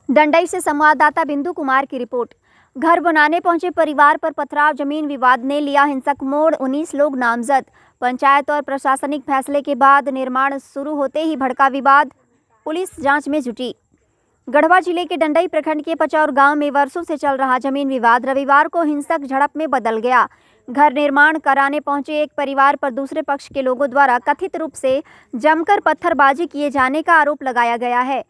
डंडई से संवाददाता बिंदु कुमार की रिपोर्ट। घर बनाने पहुंचे परिवार पर पथराव, जमीन विवाद ने लिया हिंसक मोड़, 19 लोग नामजद। पंचायत और प्रशासनिक फैसले के बाद निर्माण शुरू होते ही भड़का विवाद, पुलिस जांच में जुटी। गढ़वा जिले के डंडई प्रखंड के पचौर गांव में वर्षों से चल रहा जमीन विवाद रविवार को हिंसक झड़प में बदल गया। घर निर्माण कराने पहुंचे एक परिवार पर दूसरे पक्ष के लोगों द्वारा कथित रूप से जमकर पत्थरबाजी किए जाने का आरोप लगाया गया है।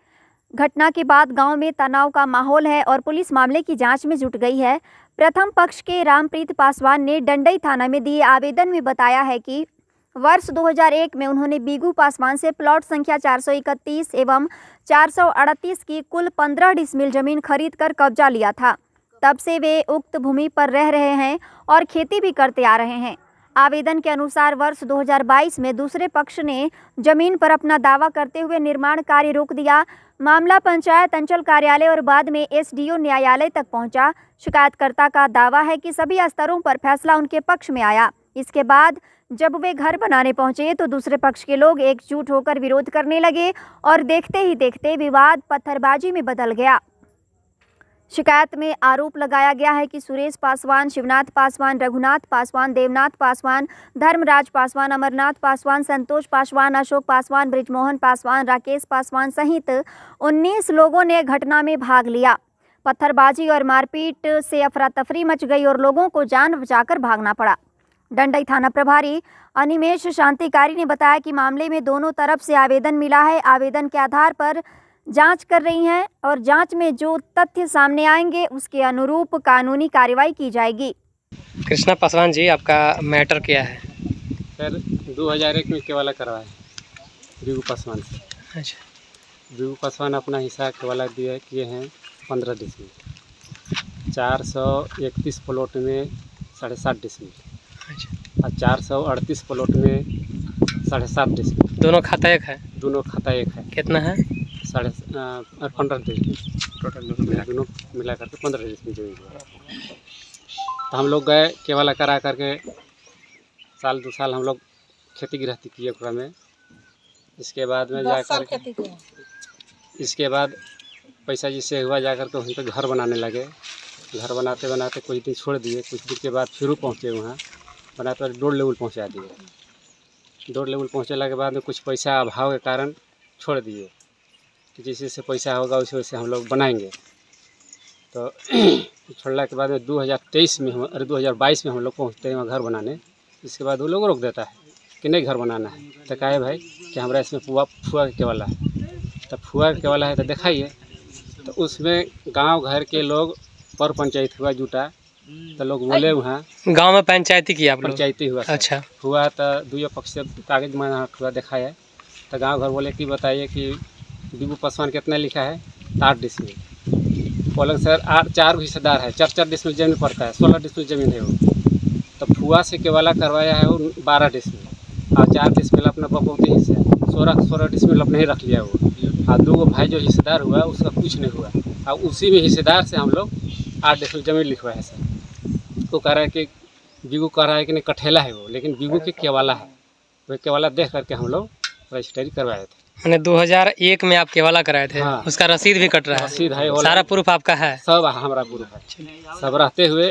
घटना के बाद गांव में तनाव का माहौल है और पुलिस मामले की जांच में जुट गई है। प्रथम पक्ष के रामप्रीत पासवान ने डंडई थाना में दिए आवेदन में बताया है कि वर्ष 2001 में उन्होंने बीगू पासवान से प्लॉट संख्या 431 एवं 438 की कुल 15 डिसमिल जमीन खरीदकर कब्जा लिया था। तब से वे उक्त भूमि पर रह रहे हैं और खेती भी करते आ रहे हैं। आवेदन के अनुसार वर्ष 2022 में दूसरे पक्ष ने जमीन पर अपना दावा करते हुए निर्माण कार्य रोक दिया। मामला पंचायत अंचल कार्यालय और बाद में एसडीओ न्यायालय तक पहुंचा। शिकायतकर्ता का दावा है कि सभी स्तरों पर फैसला उनके पक्ष में आया। इसके बाद जब वे घर बनाने पहुंचे तो दूसरे पक्ष के लोग एकजुट होकर विरोध करने लगे और देखते ही देखते विवाद पत्थरबाजी में बदल गया। शिकायत में आरोप लगाया गया है कि सुरेश पासवान, शिवनाथ पासवान, रघुनाथ पासवान, देवनाथ पासवान, धर्मराज पासवान, अमरनाथ पासवान, संतोष पासवान, अशोक पासवान, बृजमोहन पासवान, राकेश पासवान सहित 19 लोगों ने घटना में भाग लिया। पत्थरबाजी और मारपीट से अफरा तफरी मच गई और लोगों को जान बचाकर भागना पड़ा। डंडई थाना प्रभारी अनिमेश शांतिकारी ने बताया कि मामले में दोनों तरफ से आवेदन मिला है। आवेदन के आधार पर जांच कर रही हैं और जांच में जो तथ्य सामने आएंगे उसके अनुरूप कानूनी कार्रवाई की जाएगी। कृष्णा पासवान जी, आपका मैटर क्या है? सर 2001 में केवाला करवाया बीगू पासवान से। अच्छा। बीगू पासवान अपना हिस्सा केवाला किए हैं 15 डिसमिल, 431 प्लॉट में 7.5 डिसमिल। अच्छा। और 438 प्लॉट में 7.5 डिसमिल। दोनों खाता एक है? दोनों खाता एक है। कितना है? 15 डिसमिल टोटल दोनों मिला करके 15 डिसमिल जमीन है। तो हम लोग गए केवाला करा करके साल 2 साल हम लोग खेती गृहस्थी किए पूरा में। इसके बाद में जाकर इसके बाद पैसा जिससे हुआ जाकर के वहीं पर घर बनाने लगे। घर बनाते बनाते कुछ दिन छोड़ दिए, कुछ दिन के बाद फिर पहुँचे वहाँ बनाते डोर लेवल पहुँचा दिए। डोर लेवल पहुँचने के बाद में कुछ पैसा अभाव के कारण छोड़ दिए कि जैसे जैसे पैसा होगा वैसे वैसे हम लोग बनाएंगे। तो छोड़ने के बाद में 2023 में 2022 में हम लोग पहुँचते हैं वहाँ घर बनाने। इसके बाद वो लोग रोक देता है कि नहीं घर बनाना है। तो कहे भाई कि हमारा इसमें फुआ के वाला है। तो फुआ के वाला है तो दिखाइए। तो उसमें गांव घर के लोग पर पंचायत हुआ जुटा, तो लोग बोले वहाँ गांव में पंचायती किया आप लोग? पंचायती हुआ। अच्छा। हुआ तो दुइयों पक्ष से कागज में हुआ दिखाया। तो गांव घर बोले कि बताइए कि बीगू पासवान कितना लिखा है? 8 डिसमिल। बोले सर 4 हिस्सेदार है, 4 डिसमिल जमीन पड़ता है, 16 डिसमिल जमीन है वो। तो फुआ से केवाला करवाया है वो 12 डिसमिल और 4 डिसमिल अपना बकौती हिस्से 16 डिसमिल अपने ही रख लिया वो। और 2 भाई जो हिस्सेदार हुआ उसका कुछ नहीं हुआ। और उसी में हिस्सेदार से हम लोग 8 डिसमिल जमीन लिखवाए है सर। वो कह रहा है कि बीगू कह रहा है कि नहीं कठेला है वो, लेकिन बीगू के केवाला है। वही केवाला देख करके हम लोग रजिस्ट्री करवाए थे। मैंने 2001 में आप केवाला कराए थे? हाँ। उसका रसीद भी कट रहा है? रसीद है, सारा प्रूफ आपका है? सब हमारा प्रूफ है। सब रहते हुए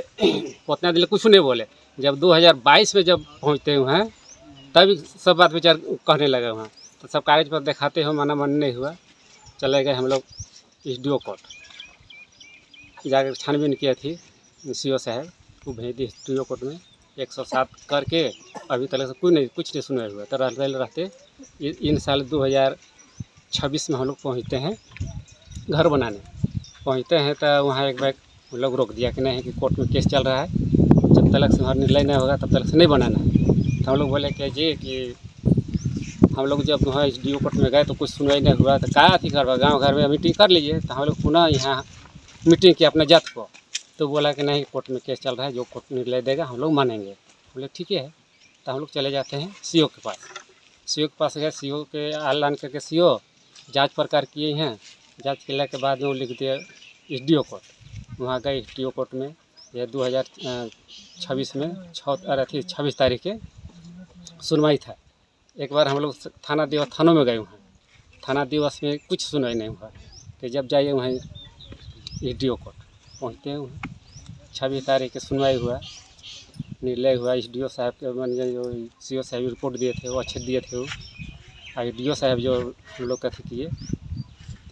उतना दिल कुछ नहीं बोले। जब 2022 में जब पहुँचते हुए हैं तभी सब बात विचार कहने लगे वहाँ। तो सब कागज पर दिखाते हुए माना मन नहीं हुआ। चले गए हम लोग एसडीओ कोर्ट जाकर छानबीन किया थी। सीओ साहब वो भेज दी एसडीओ कोर्ट में 107 करके अभी तक कुछ नहीं सुनाया हुआ। तो रहते इन साल 2026 में हम लोग पहुँचते हैं घर बनाने। पहुँचते हैं तो वहाँ एक बार हम लोग रोक दिया कि नहीं कि कोर्ट में केस चल रहा है, जब तक से हमारा निर्णय नहीं होगा तब तक से नहीं बनाना है। तो हम लोग बोले कि हम लोग जब वहाँ एसडीओ कोर्ट में गए तो कुछ सुनवाई नहीं हुआ। तो क्या थी करवा गाँव घर में मीटिंग कर लीजिए। तो हम लोग पुनः यहाँ मीटिंग किया अपना जात को। तो बोला कि नहीं कोर्ट में केस चल रहा है, जो कोर्ट निर्णय देगा हम लोग मानेंगे। बोले ठीक है। तो हम लोग चले जाते हैं सीओ के पास। सीओ के पास गए, सीओ के ऐलान करके सीओ जांच प्रकार किए हैं। जांच करने के बाद में वो लिख दिया एसडीओ कोर्ट। वहाँ गए एसडीओ कोर्ट में। यह 2026 में 26 तारीख के सुनवाई था। एक बार हम लोग थानों में गए। वहाँ थाना दिवस में कुछ सुनवाई नहीं हुआ कि जब जाइए वहीं एसडीओ कोर्ट पहुँचते हुए 26 तारीख की सुनवाई हुआ, निर्णय हुआ। एसडीओ साहब के जो सीओ साहब रिपोर्ट दिए थे वो अच्छे दिए थे। वो एसडीओ साहब जो हम लोग कथी किए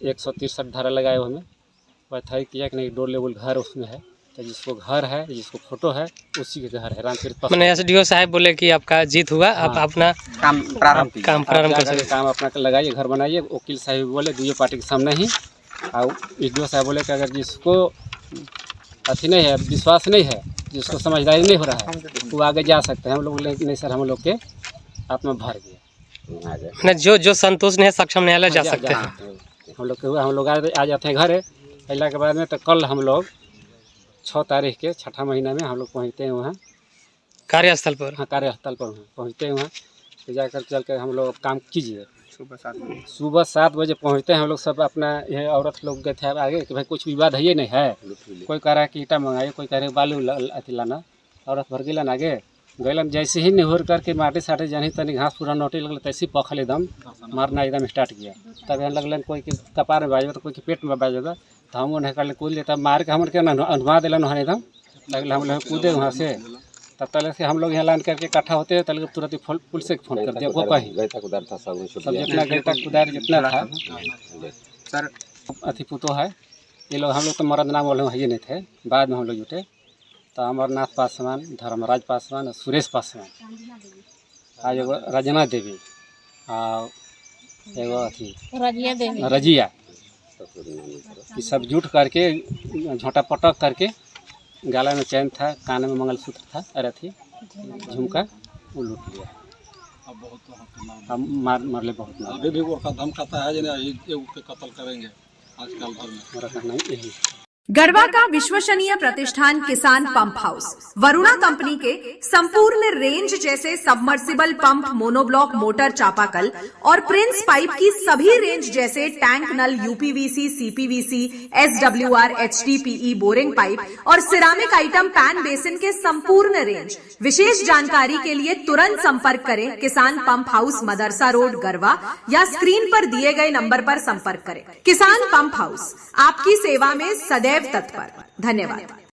163 धारा लगाए हमें वैथाई किया कि नहीं डोर लेवल घर उसमें है, तो जिसको घर है जिसको फोटो है उसी के घर है। रामचरित मैंने एसडीओ साहब बोले कि आपका जीत हुआ, आप अपना काम प्रारंभ कर सकते। काम अपना लगाइए, घर बनाइए। वकील साहब बोले दुई पार्टी के सामने ही, और एसडीओ साहब बोले कि अगर जिसको अथी नहीं है, विश्वास नहीं है, जिसको समझदारी नहीं हो रहा है वो आगे जा सकते हैं। हम लोग नहीं सर, हम लोग के आत्मा भर गया। जो संतुष्ट नहीं है सक्षम न्यायालय जा सकते हैं। हम लोग आ जाते हैं घर अल्लाह के बाद में। तो कल हम लोग 6 तारीख के 6ठा महीना में हम लोग पहुँचते हैं वहाँ कार्यस्थल पर। हाँ, कार्यस्थल पर पहुँचते हैं वहाँ। तो जाकर चल कर हम लोग काम कीजिए। सुबह 7 बजे पहुँचते हैं हम लोग सब। अपना ये औरत लोग गए थे आगे कि भाई कुछ विवाद है ये नहीं है। कोई कह रहा है कि ईटा मंगाइए, कोई कह रहे बालू अथी लाना। औरत भर गिलन आगे गैलन, जैसे ही निहुर करके माटी साटे जानी तनी घास पूरा नोटी लगल, तैसे पखल एकदम मारना एकदम स्टार्ट किया। तब यहाँ लगलन कोई के कपार में बाजे तो कोई के पेट में बाजे तो हम उन्हें कर कूद लेता मार के हमन के अनुमा दिलन वहाँ एकदम लगल। हम लोग कूदे वहाँ से। तब तक से हम लोग यहाँ लान करके इकट्ठा होते हैं, तब तुरंत ही पुलिस से फ़ोन कर दिया। वो कहीं सब जितना गैता कुदार जितना था सर अथी पुतो है ये लोग। हम लोग तो मर्द नाम वाले ये नहीं थे, बाद में हम लोग जुटे। तो अमरनाथ पासवान, धर्मराज पासवान और सुरेश पासवान, आज एगो रजना देवी और एगो अथी रजिया, ये सब जुट करके झोंटा पटक करके गला में चैन था, कान में मंगलसूत्र था, अरे थी झुमका, वो लूट लिया। हम मारले बहुत मार। अभी भी वो धमकाता है कि कत्ल करेंगे आजकल भर में। मेरा कहना यही। गरवा का विश्वसनीय प्रतिष्ठान किसान पंप हाउस वरुणा कंपनी के संपूर्ण रेंज जैसे सबमर्सिबल पंप, मोनोब्लॉक मोटर, चापाकल और प्रिंस पाइप की सभी रेंज जैसे टैंक नल, UPVC, CPVC, SWR, HDPE, boring pipe और सिरामिक आइटम, पैन बेसिन के संपूर्ण रेंज। विशेष जानकारी के लिए तुरंत संपर्क करें किसान पंप हाउस, मदरसा रोड, गरवा, या स्क्रीन पर दिए गए नंबर पर संपर्क करें। किसान पंप हाउस आपकी सेवा में सदैव तत्पर। धन्यवाद।